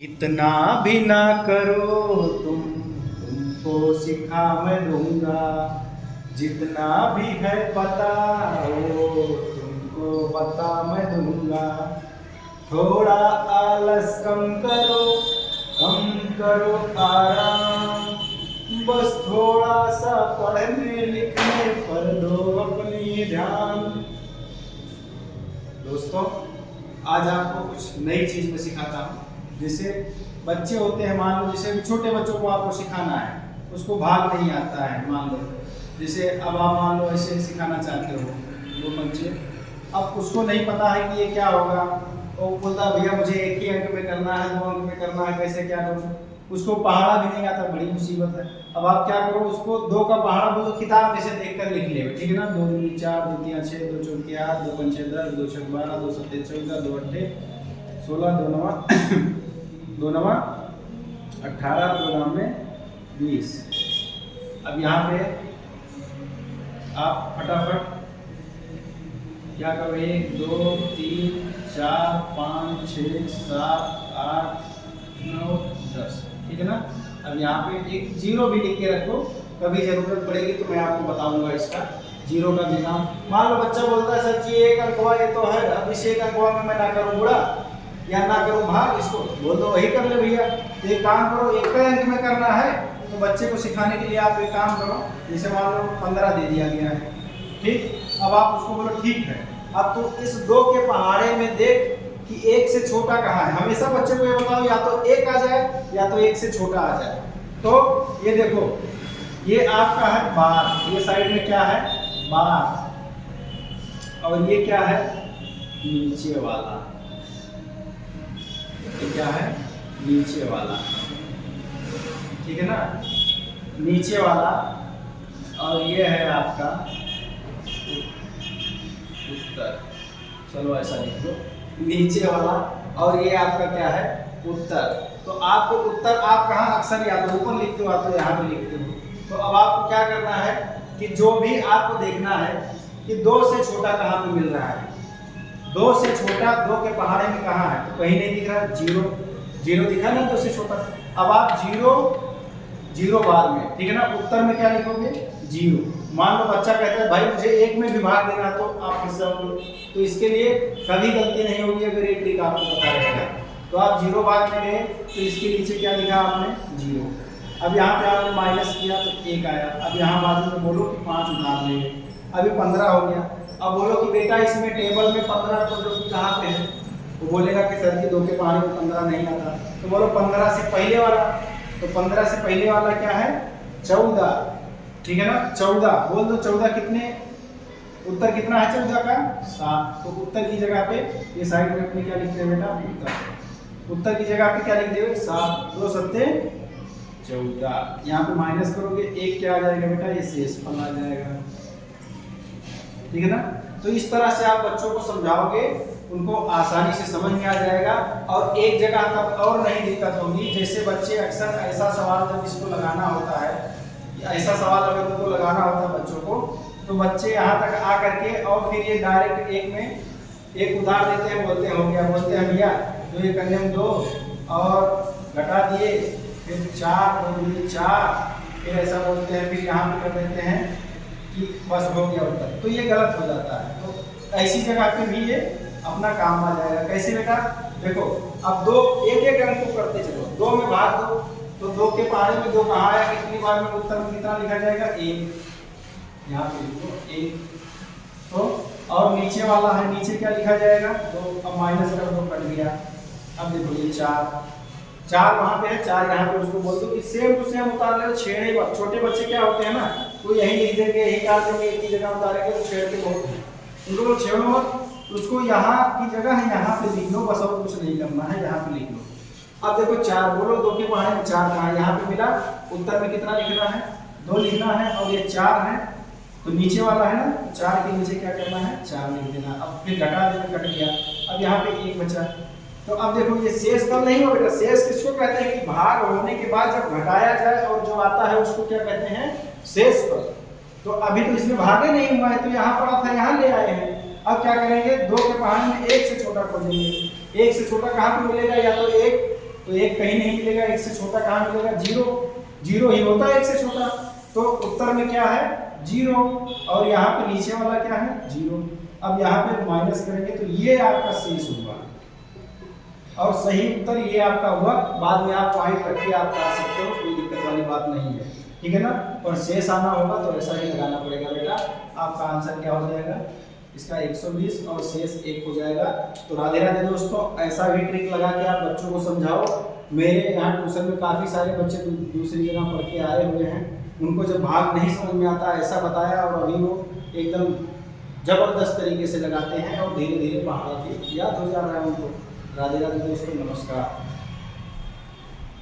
इतना भी ना करो तुमको सिखा मैं दूंगा, जितना भी है पता वो तुमको बता मैं दूंगा। थोड़ा आलस कम करो आराम, बस थोड़ा सा पढ़ने लिखने पर दो अपनी ध्यान। दोस्तों, आज आपको कुछ नई चीज़ मैं सिखाता हूँ। जैसे बच्चे होते हैं, मान लो जैसे छोटे बच्चों को आपको सिखाना है, उसको भाग नहीं आता है, मान लो जैसे अब आप मान लो ऐसे सिखाना चाहते हो वो बच्चे, अब उसको नहीं पता है कि ये क्या होगा, वो बोलता भैया मुझे एक ही अंक में करना है, 2 अंक में करना है, कैसे क्या करूँ। उसको पहाड़ा भी नहीं आता, बड़ी मुसीबत है। अब आप क्या करो, उसको 2 का पहाड़ा बोलो, किताब में से देख कर लिख ले, ठीक है ना। 2 दूनी 4, 2 तिया 6, 2 चौके 8, 2 पंचे 10, 2 छक 12, 2 सत्ते 14, 2 अट्ठे 16, 2 नवा 2 नवा 18, 2 नाम में 20। अब यहाँ पे आप फटाफट क्या करो, 1 2 3 4 5 6 7 8 9 10, ठीक है ना। अब यहाँ पे एक 0 भी लिख के रखो, कभी जरूरत पड़ेगी तो मैं आपको बताऊंगा इसका 0 का भी नाम। मान लो बच्चा बोलता है सर जी 1 अंकवा ये तो है, अब इस 1 अंकवा में मैं ना करूँ बुरा या ना करूँ भाग, इसको बोल दो वही कर ले भैया। एक काम करो, 1 अंक में करना है तो बच्चे को सिखाने के लिए आप एक काम करो, जैसे मान लो 15 दे दिया गया है, ठीक। अब आप उसको बोलो ठीक है, अब तो इस 2 के पहाड़े में देख कि 1 से छोटा कहाँ है। हमेशा बच्चे को ये बताओ या तो 1 आ जाए या तो 1 से छोटा आ जाए। तो ये देखो, ये आपका है 12, ये साइड में क्या है 12, और ये क्या है नीचे वाला, ये क्या है नीचे वाला, ठीक है ना, नीचे वाला। और ये है आपका उत्तर, चलो ऐसा लिख लो, नीचे वाला, और ये आपका क्या है उत्तर। तो आपको उत्तर आप कहाँ अक्सर या तो ऊपर लिखते हो या तो यहाँ पे लिखते हो। तो अब आपको क्या करना है कि जो भी आपको देखना है कि 2 से छोटा कहाँ पे मिल रहा है, 2 से छोटा 2 के पहाड़े में कहाँ है, तो कहीं नहीं दिख रहा, 0 दिखा ना 2 से छोटा। अब आप 0 बार में, ठीक है ना, उत्तर में क्या लिखोगे 0। मान लो बच्चा कहता है भाई मुझे 1 में विभाग देना, तो आप किससे होगे, तो इसके लिए कभी गलती नहीं होगी अगर ये ट्रिक आपको पता रहेगा। तो आप 0 बार में गए तो इसके नीचे क्या लिखा आपने 0। अब यहाँ पे आपने माइनस किया तो 1 आया। अब यहाँ बाजू में बोलो कि 5 उधार ले, अभी 15 हो गया। अब बोलो कि बेटा इसमें टेबल में 15 तो जो कहाँ पे है, वो बोलेगा कि सर जी 2 के पहाड़े में 15 नहीं आता। तो बोलो 15 से पहले वाला, तो 15 से पहले वाला क्या है 14, ठीक है ना, 14 बोल दो। 14 कितने, उत्तर कितना है 14 का 7। तो उत्तर की जगह पे ये साइड में अपने क्या लिखते हैं बेटा उत्तर की जगह पे क्या लिख देंगे 7, 2 सत्ते 14। यहाँ पे माइनस करोगे 1 क्या आ जाएगा बेटा, ये शेषफल आ जाएगा, ठीक है ना। तो इस तरह से आप बच्चों को समझाओगे, उनको आसानी से समझ में आ जाएगा। और एक जगह तक और नहीं दिक्कत होगी, जैसे बच्चे अक्सर ऐसा सवाल जब इसको लगाना होता है, ऐसा सवाल अगर उनको लगाना होता है बच्चों को, तो बच्चे यहाँ तक आ करके और फिर ये डायरेक्ट 1 में एक उधार देते हैं, बोलते हैं हो गया, बोलते हैं भैया तो ये करने में 2 और घटा दिए, फिर 4 2 4, फिर ऐसा बोलते हैं, फिर यहाँ पे कर देते हैं कि बस हो गया उत्तर। तो ये गलत हो जाता है। तो ऐसी जगह पे भी ये अपना काम आ जाएगा। कैसे बेटा, देखो अब 2 एक अंक को करते चलो, 2 में भाग दो, तो 2 के पहाड़े में 2 कहाँ आया, कितनी बार में उत्तर में कितना लिखा जाएगा 1, यहाँ पे लिखो 1। तो और नीचे वाला है, नीचे क्या लिखा जाएगा, तो अब माइनस कर दो, कट गया। अब देखो ये 4 वहाँ पे है, 4 यहाँ पे, उसको बोल दो कि सेम टू सेम उतार ले। छेड़े छोटे बच्चे क्या होते हैं ना, वो यही लिख देंगे, यही डाल देंगे, एक ही जगह उतारेंगे, तो छेड़ते बहुत हैं। उनको छेड़ो मत, उसको यहाँ की जगह है यहाँ पे लिख लो बस, और कुछ नहीं करना है, यहाँ पे लिख लो। अब देखो 4 बोलो, 2 के पहाड़े में 4 कहाँ है, यहाँ पे मिला, उत्तर में कितना लिखना है 2 लिखना है, और ये 4 है तो नीचे वाला है ना, 4 के नीचे क्या करना है 4 लिख देना। अब फिर घटा देना, कट गया। अब यहाँ पे 1 बचा। तो अब देखो ये शेषफल नहीं हो बेटा, शेष किसको कहते हैं कि भाग होने के बाद जब घटाया जाए और जो आता है उसको क्या कहते हैं शेषफल। तो अभी तो इसमें भागे नहीं हुआ है, तो यहाँ पड़ा था यहाँ ले आए हैं। अब क्या करेंगे, 2 के पहाड़े में 1 से छोटा खोजेंगे। 1 से छोटा कहाँ पे मिलेगा, या तो 1 तो एक कहीं नहीं मिलेगा, एक से छोटा कहाँ मिलेगा, जीरो, जीरो ही होता है एक से छोटा। तो उत्तर में क्या है, जीरो, और यहाँ पे नीचे वाला क्या है, जीरो। अब यहाँ पे माइनस करेंगे तो ये आपका शेष होगा, और सही उत्तर ये आपका हुआ। बाद में आप पॉइंट रख के आप कर सकते हो, कोई दिक्कत वाली बात नहीं है, ठीक है ना। और शेष आना होगा तो ऐसा ही लगाना पड़ेगा बेटा। आपका आंसर क्या हो जाएगा, इसका 120 और शेष 1 हो जाएगा। तो राधे राधे दोस्तों, ऐसा भी ट्रिक लगा के आप बच्चों को समझाओ। मेरे यहाँ ट्यूशन में काफ़ी सारे बच्चे दूसरी जगह पढ़ के आए हुए हैं, उनको जब भाग नहीं समझ में आता ऐसा बताया, और अभी वो एकदम ज़बरदस्त तरीके से लगाते हैं और धीरे धीरे पहाड़ा के याद हो जा रहा है उनको। राधे राधे दोस्तों, नमस्कार।